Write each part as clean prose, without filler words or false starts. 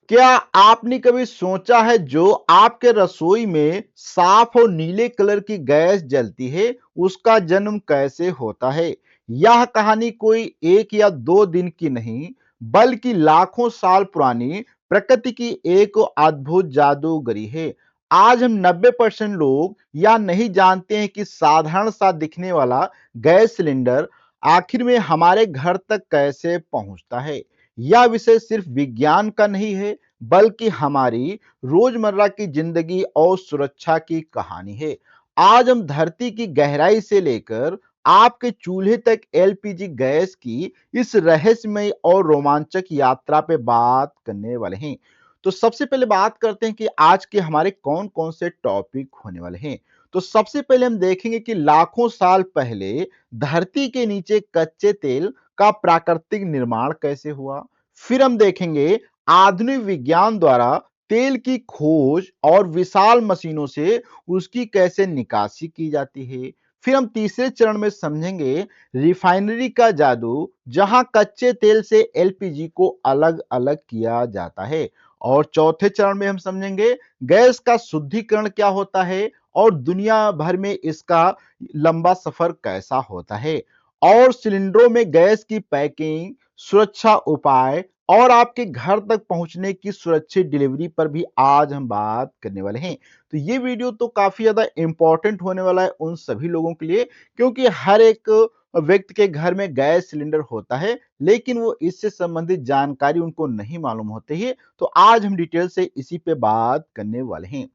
क्या आपने कभी सोचा है जो आपके रसोई में साफ और नीले कलर की गैस जलती है, उसका जन्म कैसे होता है? यह कहानी कोई 1 या 2 दिन की नहीं, बल्कि लाखों साल पुरानी प्रकृति की एक अद्भुत जादूगरी है। आज हम 90% लोग यह नहीं जानते हैं कि साधारण सा दिखने वाला गैस सिलेंडर आखिर में हमारे घर तक कैसे पहुंचता है। यह विषय सिर्फ विज्ञान का नहीं है, बल्कि हमारी रोजमर्रा की जिंदगी और सुरक्षा की कहानी है। आज हम धरती की गहराई से लेकर आपके चूल्हे तक एलपीजी गैस की इस रहस्यमय और रोमांचक यात्रा पे बात करने वाले हैं। तो सबसे पहले बात करते हैं कि आज के हमारे कौन-कौन से टॉपिक होने वाले हैं। तो सबसे पहले हम देखेंगे कि लाखों साल पहले धरती के नीचे कच्चे तेल का प्राकृतिक निर्माण कैसे हुआ। फिर हम देखेंगे आधुनिक विज्ञान द्वारा तेल की खोज और विशाल मशीनों से उसकी कैसे निकासी की जाती है। फिर हम तीसरे चरण में समझेंगे रिफाइनरी का जादू, जहां कच्चे तेल से एलपीजी को अलग अलग किया जाता है। और चौथे चरण में हम समझेंगे गैस का शुद्धिकरण क्या होता है और दुनिया भर में इसका लंबा सफर कैसा होता है। और सिलेंडरों में गैस की पैकिंग, सुरक्षा उपाय और आपके घर तक पहुंचने की सुरक्षित डिलीवरी पर भी आज हम बात करने वाले हैं। तो ये वीडियो तो काफी ज्यादा इंपॉर्टेंट होने वाला है उन सभी लोगों के लिए, क्योंकि हर एक व्यक्ति के घर में गैस सिलेंडर होता है, लेकिन वो इससे संबंधित जानकारी उनको नहीं मालूम होती है। तो आज हम डिटेल से इसी पे बात करने वाले हैं।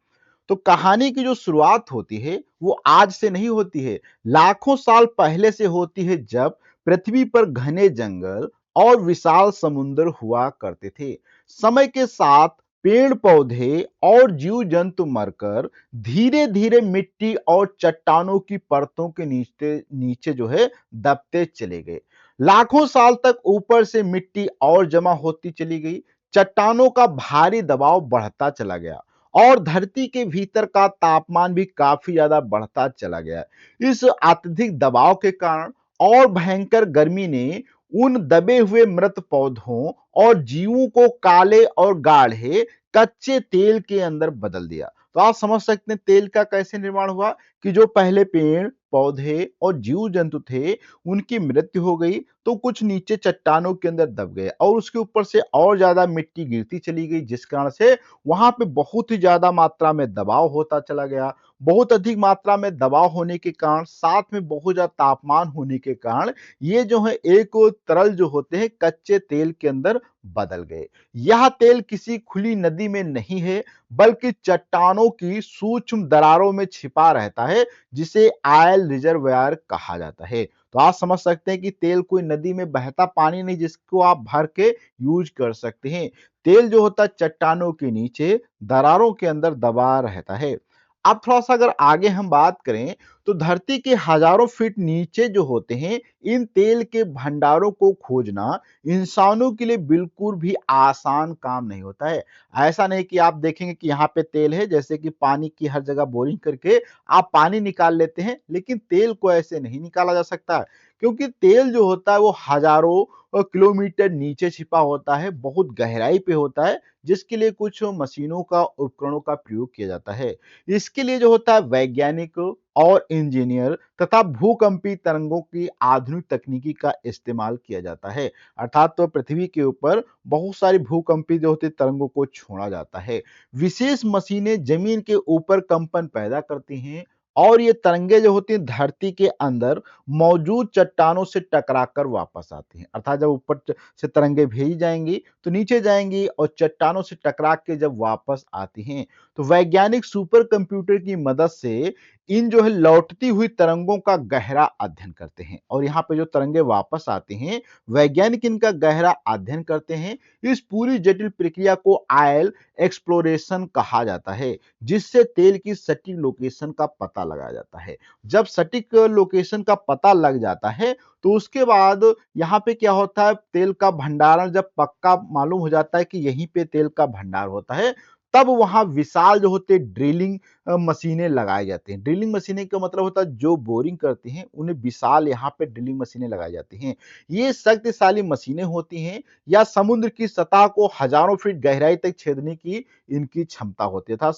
तो कहानी की जो शुरुआत होती है वो आज से नहीं होती है, लाखों साल पहले से होती है, जब पृथ्वी पर घने जंगल और विशाल समुद्र हुआ करते थे। समय के साथ पेड़ पौधे और जीव जंतु मरकर धीरे धीरे मिट्टी और चट्टानों की परतों के नीचे नीचे जो है दबते चले गए। लाखों साल तक ऊपर से मिट्टी और जमा होती चली गई, चट्टानों का भारी दबाव बढ़ता चला गया और धरती के भीतर का तापमान भी काफी ज्यादा बढ़ता चला गया। इस अत्यधिक दबाव के कारण और भयंकर गर्मी ने उन दबे हुए मृत पौधों और जीवों को काले और गाढ़े कच्चे तेल के अंदर बदल दिया। तो आप समझ सकते हैं तेल का कैसे निर्माण हुआ, कि जो पहले पेड़ पौधे और जीव जंतु थे उनकी मृत्यु हो गई, तो कुछ नीचे चट्टानों के अंदर दब गए और उसके ऊपर से और ज्यादा मिट्टी गिरती चली गई, जिस कारण से वहां पे बहुत ही ज्यादा मात्रा में दबाव होता चला गया। बहुत अधिक मात्रा में दबाव होने के कारण, साथ में बहुत ज्यादा तापमान होने के कारण ये जो है एक तरल जो होते हैं कच्चे तेल के अंदर बदल गए। यह तेल किसी खुली नदी में नहीं है, बल्कि चट्टानों की सूक्ष्म दरारों में छिपा रहता है, जिसे ऑयल रिजर्वायर कहा जाता है। तो आप समझ सकते हैं कि तेल कोई नदी में बहता पानी नहीं जिसको आप भर के यूज कर सकते हैं। तेल जो होता है चट्टानों के नीचे दरारों के अंदर दबा रहता है। अब थोड़ा-सा अगर आगे हम बात करें, तो धरती के हजारों फीट नीचे जो होते हैं, इन तेल के भंडारों को खोजना इंसानों के लिए बिल्कुल भी आसान काम नहीं होता है। ऐसा नहीं कि आप देखेंगे कि यहाँ पे तेल है, जैसे कि पानी की हर जगह बोरिंग करके आप पानी निकाल लेते हैं, लेकिन तेल को ऐसे नहीं निकाला जा सकता, क्योंकि तेल जो होता है वो हजारों किलोमीटर नीचे छिपा होता है, बहुत गहराई पे होता है, जिसके लिए कुछ मशीनों का उपकरणों का प्रयोग किया जाता है। इसके लिए जो होता है वैज्ञानिक और इंजीनियर तथा भूकंपी तरंगों की आधुनिक तकनीकी का इस्तेमाल किया जाता है। अर्थात तो पृथ्वी के ऊपर बहुत सारी भूकंपी जो होती तरंगों को छोड़ा जाता है। विशेष मशीनें जमीन के ऊपर कंपन पैदा करती हैं और ये तरंगे जो होती हैं धरती के अंदर मौजूद चट्टानों से टकराकर वापस आती हैं। अर्थात जब ऊपर से तरंगे भेजी जाएंगी तो नीचे जाएंगी और चट्टानों से टकरा के जब वापस आती हैं, तो वैज्ञानिक सुपर कंप्यूटर की मदद से इन जो है लौटती हुई तरंगों का गहरा अध्ययन करते हैं। और यहाँ पे जो तरंगे वापस आते हैं, वैज्ञानिक इनका गहरा अध्ययन करते हैं। इस पूरी जटिल प्रक्रिया को ऑयल एक्सप्लोरेशन कहा जाता है, जिससे तेल की सटीक लोकेशन का पता लगाया जाता है। जब सटीक लोकेशन का पता लग जाता है, तो उसके बाद यहाँ पे क्या होता है, तेल का भंडारण जब पक्का मालूम हो जाता है कि यहीं पे तेल का भंडार होता है, तब वहां विशाल जो होते ड्रिलिंग मशीनें लगाई जाती हैं। ड्रिलिंग मशीनें का मतलब होता है जो बोरिंग करती हैं, उन्हें विशाल यहाँ पे ड्रिलिंग मशीनें लगाई जाती हैं। ये शक्तिशाली मशीनें होती हैं या समुद्र की सतह को हजारों फीट गहराई तक छेदने की इनकी क्षमता होती है।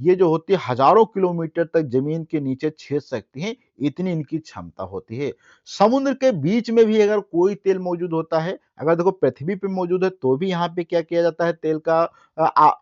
ये जो होती है हजारों किलोमीटर तक जमीन के नीचे छेद सकती हैं, इतनी इनकी क्षमता होती है। समुद्र के बीच में भी अगर कोई तेल मौजूद होता है, अगर देखो पृथ्वी पे मौजूद है तो भी यहाँ पे क्या किया जाता है, तेल का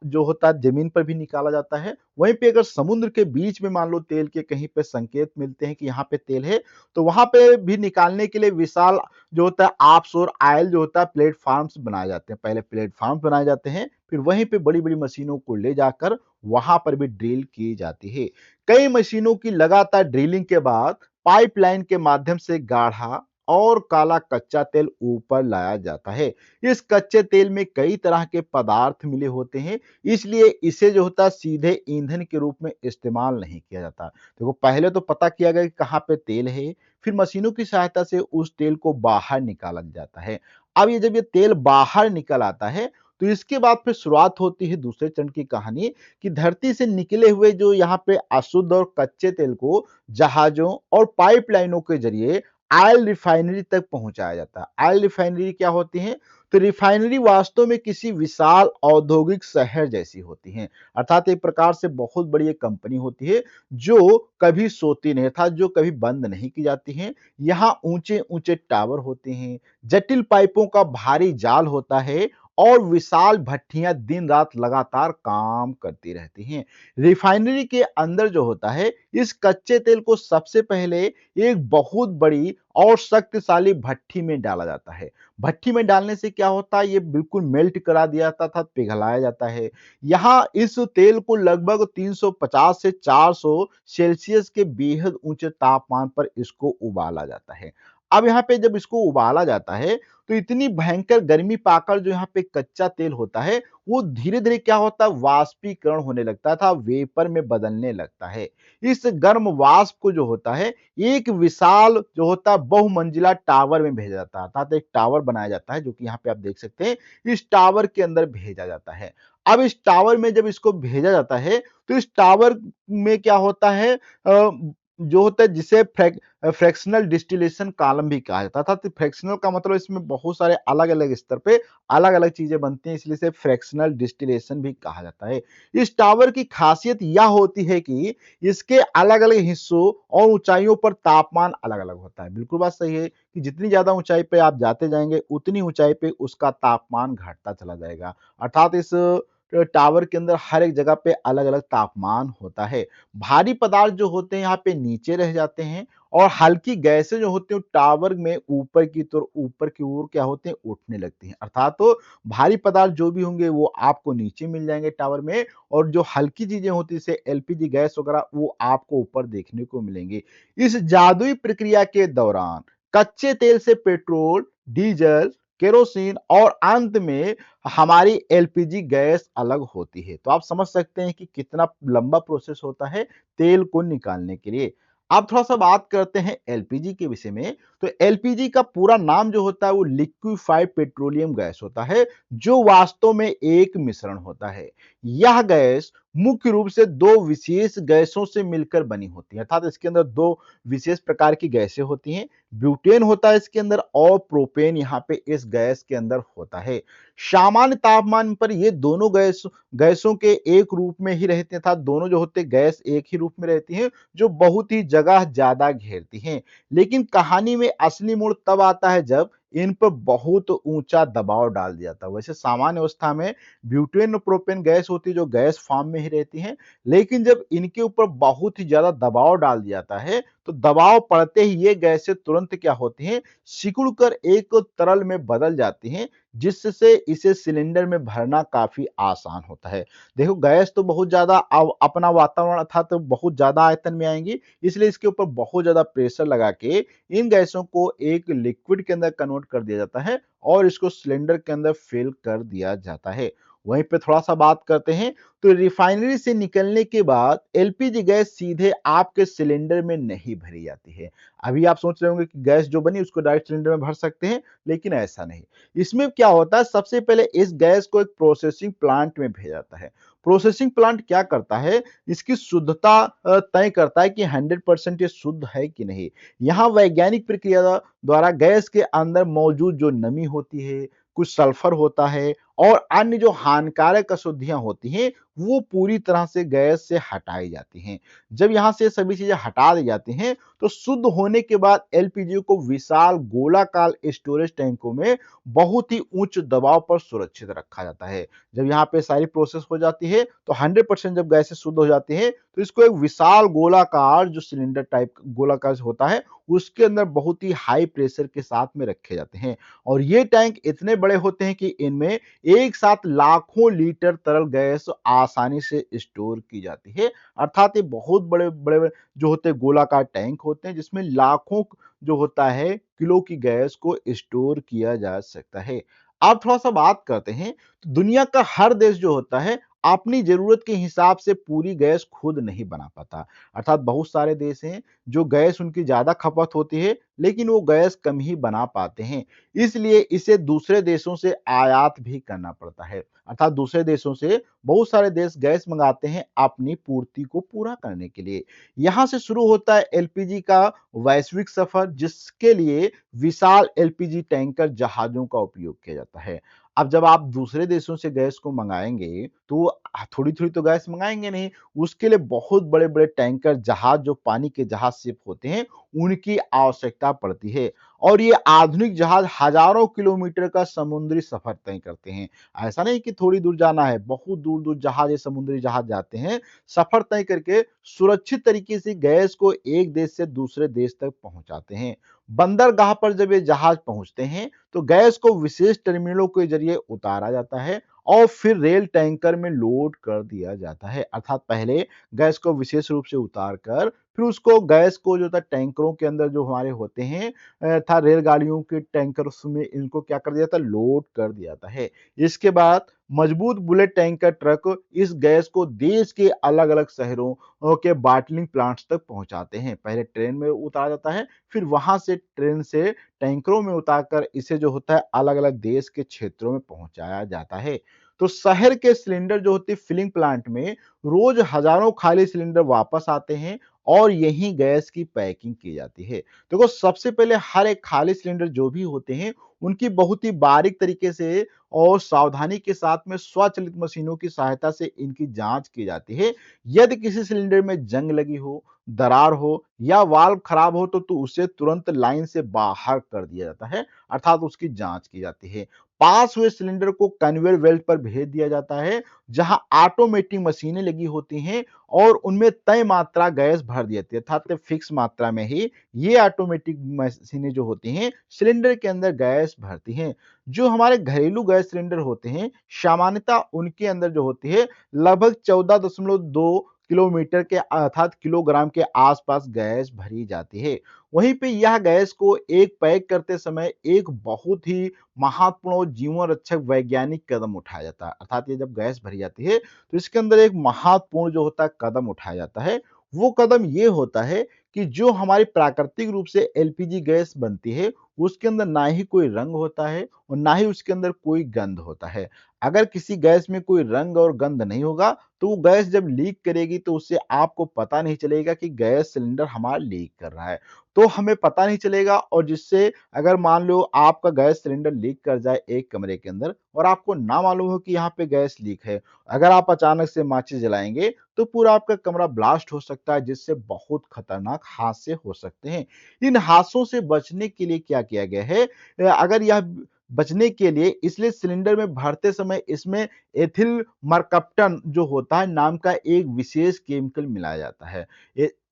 जो होता है जमीन पर भी निकाला जाता है। वहीं पे अगर समुद्र के बीच में मान लो तेल के कहीं पे संकेत मिलते हैं कि यहाँ पे तेल है, तो वहां पे भी निकालने के लिए विशाल जो होता है ऑफशोर ऑयल जो होता है प्लेटफॉर्म्स बनाए जाते हैं। पहले प्लेटफॉर्म बनाए जाते हैं, फिर वहीं पे बड़ी-बड़ी मशीनों को ले जाकर वहां पर भी ड्रिल की जाती है। कई मशीनों की लगातार ड्रिलिंग के बाद पाइपलाइन के माध्यम से गाढ़ा और काला कच्चा तेल ऊपर लाया जाता है। इस कच्चे तेल में कई तरह के पदार्थ मिले होते हैं, इसलिए इसे जो होता है सीधे ईंधन के रूप में इस्तेमाल नहीं किया जाता। देखो पहले तो पता किया गया कि कहाँ पे तेल है, फिर मशीनों की सहायता से उस तेल को बाहर निकाला जाता है। अब ये जब ये तेल बाहर निकल आता है, तो इसके बाद फिर शुरुआत होती है दूसरे चरण की कहानी कि धरती से निकले हुए जो यहाँ पे अशुद्ध और कच्चे तेल को जहाजों और पाइपलाइनों के जरिए ऑयल रिफाइनरी तक पहुंचाया जाता है। ऑयल रिफाइनरी क्या होती है? तो रिफाइनरी वास्तव में किसी विशाल औद्योगिक शहर जैसी होती हैं। अर्थात एक प्रकार से बहुत बड़ी एक कंपनी होती है जो कभी सोती नहीं, अर्थात जो कभी बंद नहीं की जाती हैं। यहाँ ऊंचे-ऊंचे टावर होते हैं, जटिल पाइपों का भारी जाल होता है और विशाल भट्टियां दिन रात लगातार काम करती रहती हैं। रिफाइनरी के अंदर जो होता है, इस कच्चे तेल को सबसे पहले एक बहुत बड़ी और शक्तिशाली भट्टी में डाला जाता है। भट्टी में डालने से क्या होता है, ये बिल्कुल मेल्ट करा दिया जाता था, पिघलाया जाता है। यहाँ इस तेल को लगभग 350 से 400 सेल्सियस के बेहद ऊंचे तापमान पर इसको उबाला जाता है। अब यहाँ पे जब इसको उबाला जाता है, तो इतनी भयंकर गर्मी पाकर जो यहाँ पे कच्चा तेल होता है, वो धीरे-धीरे क्या होता है, वाष्पीकरण होने लगता था, वेपर में बदलने लगता है। इस गर्म वाष्प को जो होता है, एक विशाल जो होता है बहुमंजिला टावर में भेजा जाता है, अर्थात एक टावर बनाया जाता है, जो कि यहाँ पे आप देख सकते हैं। इस टावर के अंदर भेजा जाता है। अब इस टावर में जब इसको भेजा जाता है, तो इस टावर में क्या होता है, जो होता है जिसे फ्रैक्शनल डिस्टिलेशन कॉलम भी कहा जाता था। तो फ्रैक्शनल का मतलब इसमें बहुत सारे अलग-अलग स्तर पे अलग-अलग चीजें बनती हैं, इसलिए इसे फ्रैक्शनल डिस्टिलेशन भी कहा जाता है। इस टावर की खासियत यह होती है कि इसके अलग-अलग हिस्सों और ऊंचाइयों पर तापमान अलग-अलग होता है। बिल्कुल बात सही है कि जितनी ज्यादा ऊंचाई पे आप जाते जाएंगे, उतनी ऊंचाई पे उसका तापमान घटता चला जाएगा। अर्थात इस टावर के अंदर हर एक जगह पे अलग-अलग तापमान होता है। भारी पदार्थ जो होते हैं यहाँ पे नीचे रह जाते हैं और हल्की गैसें जो होती हैं टावर में ऊपर की ओर क्या होते हैं, उठने लगती हैं। अर्थात तो भारी पदार्थ जो भी होंगे वो आपको नीचे मिल जाएंगे टावर में, और जो हल्की चीजें होती हैं जैसे एलपीजी गैस वगैरह, वो आपको ऊपर देखने को मिलेंगी। इस जादुई प्रक्रिया के दौरान कच्चे तेल से पेट्रोल, डीजल, केरोसिन और अंत में हमारी एलपीजी गैस अलग होती है। तो आप समझ सकते हैं कि कितना लंबा प्रोसेस होता है तेल को निकालने के लिए। अब थोड़ा-सा बात करते हैं एलपीजी के विषय में। तो एलपीजी का पूरा नाम जो होता है वो लिक्विफाइड पेट्रोलियम गैस होता है, जो वास्तव में एक मिश्रण होता है। यह गैस मुख्य रूप से 2 विशेष गैसों से मिलकर बनी होती है, अर्थात इसके अंदर 2 विशेष प्रकार की गैसें होती हैं। ब्यूटेन होता है इसके अंदर और प्रोपेन यहाँ पे इस गैस के अंदर होता है। सामान्य तापमान पर ये दोनों गैसों के एक रूप में ही रहते हैं, अर्थात दोनों जो होते हैं गैस एक ही रूप में रहती हैं, जो बहुत ही जगह ज्यादा घेरती हैं। लेकिन कहानी में असली मोड़ तब आता है जब इन पर बहुत ऊंचा दबाव डाल दिया जाता है। वैसे सामान्य अवस्था में ब्यूटेन और प्रोपेन गैस होती है जो गैस फॉर्म में ही रहती हैं, लेकिन जब इनके ऊपर बहुत ही ज्यादा दबाव डाल दिया जाता है, तो दबाव पड़ते ही ये गैसें तुरंत क्या होती हैं, सिकुड़कर एक तरल में बदल जाती हैं, जिससे इसे सिलेंडर में भरना काफी आसान होता है। देखो गैस तो बहुत ज्यादा अपना वातावरण अर्थात तो बहुत ज्यादा आयतन में आएंगी, इसलिए इसके ऊपर बहुत ज्यादा प्रेशर लगा के इन गैसों को एक लिक्विड के अंदर कन्वर्ट कर दिया जाता है और इसको सिलेंडर के अंदर फिल कर दिया जाता है। वहीं पे थोड़ा-सा बात करते हैं, तो रिफाइनरी से निकलने के बाद एलपीजी गैस सीधे आपके सिलेंडर में नहीं भरी जाती है। अभी आप सोच रहे होंगे कि गैस जो बनी उसको डायरेक्ट सिलेंडर में भर सकते हैं, लेकिन ऐसा नहीं। इसमें क्या होता है, सबसे पहले इस गैस को एक प्रोसेसिंग प्लांट में भेजा जाता है। प्रोसेसिंग प्लांट क्या करता है, इसकी शुद्धता तय करता है कि 100% ये शुद्ध है कि नहीं। यहाँ वैज्ञानिक प्रक्रिया द्वारा गैस के अंदर मौजूद जो नमी होती है, कुछ सल्फर होता है और अन्य जो हानिकारक अशुद्धियाँ होती हैं, वो पूरी तरह से गैस से हटाई जाती हैं। जब यहाँ से सभी चीज़ें हटा दी जाती हैं, तो शुद्ध होने के बाद एलपीजी को विशाल गोलाकार स्टोरेज टैंकों में बहुत ही उच्च दबाव पर सुरक्षित रखा जाता है। जब यहाँ पे सारी प्रोसेस हो जाती है, तो 100% जब गैसें शुद्ध हो जाती हैं, तो इसको एक विशाल गोलाकार जो सिलेंडर टाइप गोलाकार होता है, उसके अंदर बहुत ही हाई प्रेशर के साथ में रखे जाते हैं और ये टैंक इतने बड़े होते हैं कि इनमें एक साथ लाखों लीटर तरल गैस आसानी से स्टोर की जाती है। अर्थात ये बहुत बड़े-बड़े जो होते हैं गोलाकार टैंक होते हैं जिसमें लाखों जो होता है किलो की गैस को स्टोर किया जा सकता है। अब थोड़ा-सा बात करते हैं, तो दुनिया का हर देश जो होता है अपनी ज़रूरत के हिसाब से पूरी गैस खुद नहीं बना पाता। अर्थात बहुत सारे देश हैं जो गैस उनकी ज़्यादा खपत होती है, लेकिन वो गैस कम ही बना पाते हैं। इसलिए इसे दूसरे देशों से आयात भी करना पड़ता है। अर्थात दूसरे देशों से बहुत सारे देश गैस मंगाते हैं अपनी पूर्ति को पूरा करने के लिए। यहाँ से शुरू होता है एलपीजी का वैश्विक सफर, जिसके लिए विशाल एलपीजी टैंकर जहाज़ों का उपयोग किया जाता है। अब जब आप दूसरे देशों से गैस को मंगाएँगे, तो थोड़ी-थोड़ी तो गैस मंगाएँगे नहीं, उसके लिए बहुत बड़े-बड़े टैंकर जहाज़ जो पानी के जहाज़ शिप होते हैं, उनकी आवश्यकता पड़ती है और ये आधुनिक जहाज़ हज़ारों किलोमीटर का समुद्री सफ़र तय करते हैं। ऐसा नहीं कि थोड़ी दूर जाना है, बहुत दूर-दूर जहाज़ ये समुद्री जहाज़ जाते हैं, सफ़र तय करके सुरक्षित तरीके से गैस को एक देश से दूसरे देश तक पहुँचाते हैं। बंदरगाह पर जब ये जहाज़ पहुँचते हैं, तो गैस को विशेष टर्मिनलों के ज़रिए उतारा जाता है और फिर रेल टैंकर में लोड कर दिया जाता है। अर्थात पहले गैस को विशेष रूप से उतार कर फिर उसको गैस को जो था टैंकरों के अंदर जो हमारे होते हैं था रेलगाड़ियों के टैंकर उसमें इनको क्या कर दिया जाता है लोड कर दिया जाता है। इसके बाद मजबूत बुलेट टैंकर ट्रक इस गैस को देश के अलग-अलग शहरों के बॉटलिंग प्लांट्स तक पहुँचाते हैं। पहले ट्रेन में उतारा जाता है, फिर वहाँ से ट्रेन से टैंकरों में उतारकर इसे जो होता है अलग-अलग देश के क्षेत्रों में पहुँचाया जाता है। तो शहर के सिलेंडर जो होते हैं फिलिंग प्लांट में रोज़ हज़ारों खाली सिलेंडर वापस आते हैं और यहीं गैस की पैकिंग की जाती है। देखो सबसे पहले हर एक खाली सिलेंडर जो भी होते हैं, उनकी बहुत ही बारीक तरीके से और सावधानी के साथ में स्वचालित मशीनों की सहायता से इनकी जाँच की जाती है। यदि किसी सिलेंडर में जंग लगी हो, दरार हो या वाल्व खराब हो तो उसे तुरंत लाइन से बाहर कर दिया जाता है, अर्थात उसकी जाँच की जाती है। पास हुए सिलेंडर को कन्वेयर बेल्ट पर भेज दिया जाता है, जहाँ ऑटोमेटिक मशीनें लगी होती हैं और उनमें तय मात्रा गैस भर दी जाती है, अर्थात फिक्स मात्रा में ही ये ऑटोमेटिक मशीनें जो होती हैं, सिलेंडर के अंदर गैस भरती हैं। जो हमारे घरेलू गैस सिलेंडर होते हैं, सामान्यतः उनके अंदर जो होती है, लगभग 14.2 किलोमीटर के अर्थात किलोग्राम के आसपास गैस भरी जाती है। वहीं पे यह गैस को एक पैक करते समय एक बहुत ही महत्वपूर्ण और जीवन रक्षक वैज्ञानिक कदम उठाया जाता है। अर्थात ये जब गैस भरी जाती है, तो इसके अंदर एक महत्वपूर्ण जो होता है कदम उठाया जाता है। वो कदम ये होता है कि जो हमारी प्राकृतिक रूप से एलपीजी गैस बनती है, उसके अंदर ना ही कोई रंग होता है और ना ही उसके अंदर कोई गंध होता है। अगर किसी गैस में कोई रंग और गंध नहीं होगा, तो वो गैस जब लीक करेगी तो उससे आपको पता नहीं चलेगा कि गैस सिलेंडर हमारा लीक कर रहा है। तो हमें पता नहीं चलेगा और जिससे अगर मान लो आपका गैस सिलेंडर लीक कर जाए एक कमरे के अंदर और आपको ना मालूम हो कि यहाँ पे गैस लीक है, अगर आप अचानक से माचिस जलाएँगे, तो पूरा आपका कमरा ब्लास्ट हो सकता है जिससे बहुत खतरनाक हादसे हो सकते हैं। इन हादसों से बचने के लिए क्या किया गया है अगर यह बचने के लिए इसलिए सिलेंडर में भरते समय इसमें एथिल मरकप्टन जो होता है नाम का एक विशेष केमिकल मिलाया जाता है।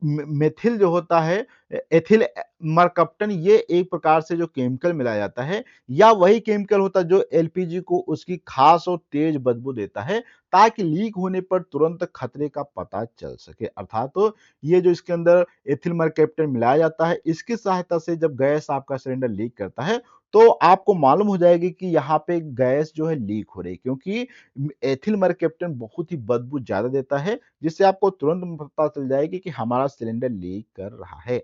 मेथिल जो होता है एथिल मरकप्टन ये एक प्रकार से जो केमिकल मिलाया जाता है या वही केमिकल होता है जो एलपीजी को उसकी खास और तेज बदबू देता है ताकि लीक होने पर तुरंत खतरे का पता चल सके। अर्थात तो ये जो इसके अंदर एथिल मरकप्टन मिलाया जाता है इसकी सहायता से जब गैस आपका सिलेंडर लीक करता है तो आपको मालूम हो जाएगी कि यहाँ पे गैस जो है लीक हो रही है, क्योंकि एथिल मरकैप्टन बहुत ही बदबू ज़्यादा देता है, जिससे आपको तुरंत पता चल जाएगी कि हमारा सिलेंडर लीक कर रहा है।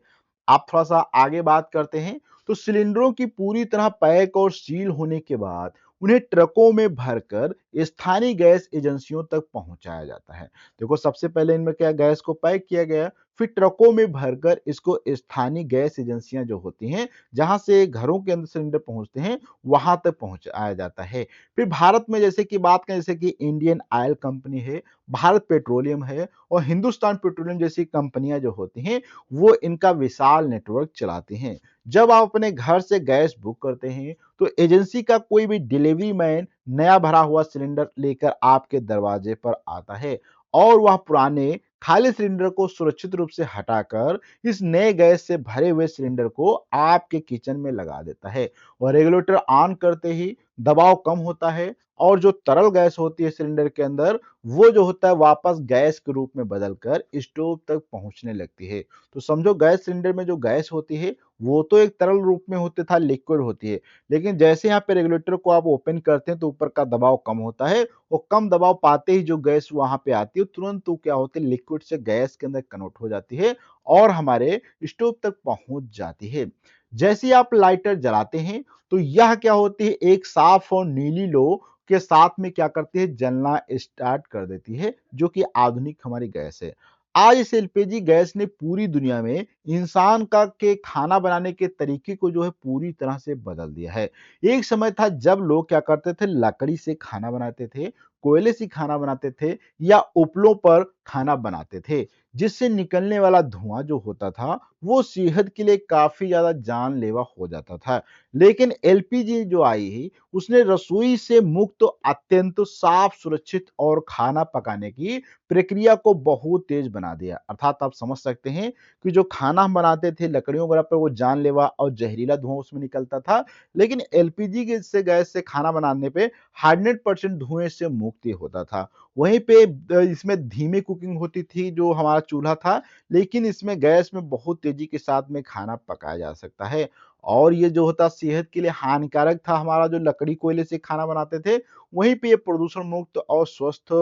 आप थोड़ा-सा आगे बात करते हैं, तो सिलेंडरों की पूरी तरह पैक और सील होने के बाद उन्हें ट्रकों में भरकर स्थानीय गैस एजेंसियों तक पहुँचाया जाता है। देखो, सबसे पहले इनमें क्या गैस को पैक किया गया, फिर ट्रकों में भरकर इसको स्थानीय गैस एजेंसियाँ जो होती हैं, जहाँ से घरों के अंदर सिलेंडर पहुँचते हैं, वहाँ तक पहुँचाया जाता है। फिर भारत में जैसे कि बात करें, जैसे कि इंडियन ऑयल कंपनी है, भारत पेट्रोलियम है और हिंदुस्तान पेट्रोलियम जैसी कंपनियाँ जो होती हैं, वो इनका विशाल नेटवर्क चलाती हैं। जब आप अपने घर से गैस बुक करते हैं, तो एजेंसी का कोई भी डिलीवरी मैन नया भरा हुआ सिलेंडर लेकर आपके दरवाजे पर आता है और वह पुराने खाली सिलेंडर को सुरक्षित रूप से हटाकर इस नए गैस से भरे हुए सिलेंडर को आपके किचन में लगा देता है और रेगुलेटर ऑन करते ही दबाव कम होता है और जो तरल गैस होती है सिलेंडर के अंदर, वो जो होता है वापस गैस के रूप में बदलकर स्टोव तक पहुंचने लगती है। तो समझो, गैस सिलेंडर में जो गैस होती है, वो तो एक तरल रूप में होते था, लिक्विड होती है, लेकिन जैसे यहाँ पे रेगुलेटर को आप ओपन करते हैं तो ऊपर का दबाव कम होता है और कम दबाव पाते ही जो गैस वहाँ पे आती है, तुरंत वो क्या होती है, लिक्विड से गैस के अंदर कन्वर्ट हो जाती है और हमारे स्टोव तक पहुँच जाती है। जैसे ही आप लाइटर जलाते हैं, तो यह क्या होती है, एक साफ और नीली लो के साथ में क्या करती है, जलना स्टार्ट कर देती है, जो कि आधुनिक हमारी गैस है। आज इस एलपीजी गैस ने पूरी दुनिया में इंसान का के खाना बनाने के तरीके को जो है पूरी तरह से बदल दिया है। एक समय था जब लोग क्या करते थे, लकड़ी से खाना बनाते थे, कोयले से खाना बनाते थे या उपलों पर खाना बनाते थे, जिससे निकलने वाला धुआं जो होता था, वो सेहत के लिए काफ़ी ज़्यादा जानलेवा हो जाता था। लेकिन एलपीजी जो आई है, उसने रसोई से मुक्त अत्यंत साफ, सुरक्षित और खाना पकाने की प्रक्रिया को बहुत तेज़ बना दिया। अर्थात आप समझ सकते हैं कि जो खाना हम बनाते थे लकड़ियों वगैरह पे, वो जानलेवा और जहरीला धुआँ उसमें निकलता था, लेकिन एलपीजी गैस से खाना बनाने पे 100% धुएँ से मुक्ति होता था। वहीं पे इसमें धीमी कुकिंग होती थी जो हमारा चूल्हा था, लेकिन इसमें गैस में बहुत तेज़ी के साथ में खाना पकाया जा सकता है और ये जो होता सेहत के लिए हानिकारक था, हमारा जो लकड़ी कोयले से खाना बनाते थे, वहीं पे ये प्रदूषण मुक्त और स्वस्थ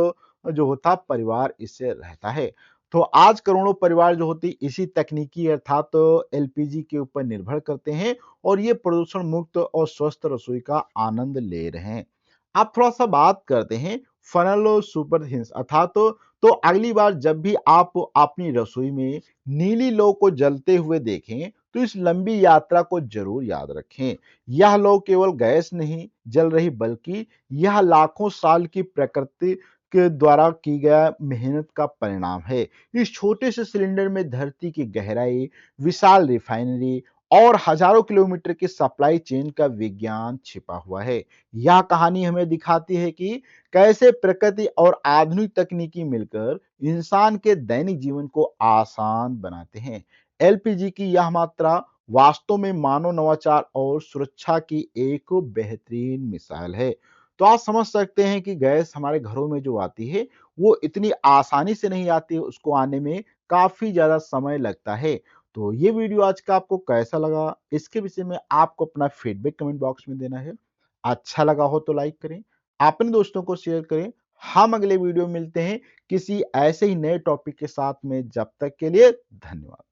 जो होता परिवार इससे रहता है। तो आज करोड़ों परिवार जो होती इसी तकनीकी अर्थात एलपीजी के ऊपर निर्भर करते हैं और ये प्रदूषण मुक्त और स्वस्थ रसोई का आनंद ले रहे हैं। आप थोड़ा-सा बात करते हैं फनल और सुपर हिंस अर्थात तो अगली बार जब भी आप अपनी रसोई में नीली लौ को जलते हुए देखें, तो इस लंबी यात्रा को ज़रूर याद रखें। यह लौ केवल गैस नहीं जल रही, बल्कि यह लाखों साल की प्रकृति के द्वारा की गया मेहनत का परिणाम है। इस छोटे से सिलेंडर में धरती की गहराई, विशाल रिफाइनरी और हजारों किलोमीटर की सप्लाई चेन का विज्ञान छिपा हुआ है। यह कहानी हमें दिखाती है कि कैसे प्रकृति और आधुनिक तकनीकी मिलकर इंसान के दैनिक जीवन को आसान बनाते हैं। एलपीजी की यह मात्रा वास्तव में मानव नवाचार और सुरक्षा की एक बेहतरीन मिसाल है। तो आप समझ सकते हैं कि गैस हमारे घरों में जो आती है, वो इतनी आसानी से नहीं आती है, उसको आने में काफ़ी ज़्यादा समय लगता है। तो ये वीडियो आज का आपको कैसा लगा? इसके विषय में आपको अपना फीडबैक कमेंट बॉक्स में देना है। अच्छा लगा हो तो लाइक करें, अपने दोस्तों को शेयर करें। हम अगले वीडियो में मिलते हैं किसी ऐसे ही नए टॉपिक के साथ में, जब तक के लिए धन्यवाद।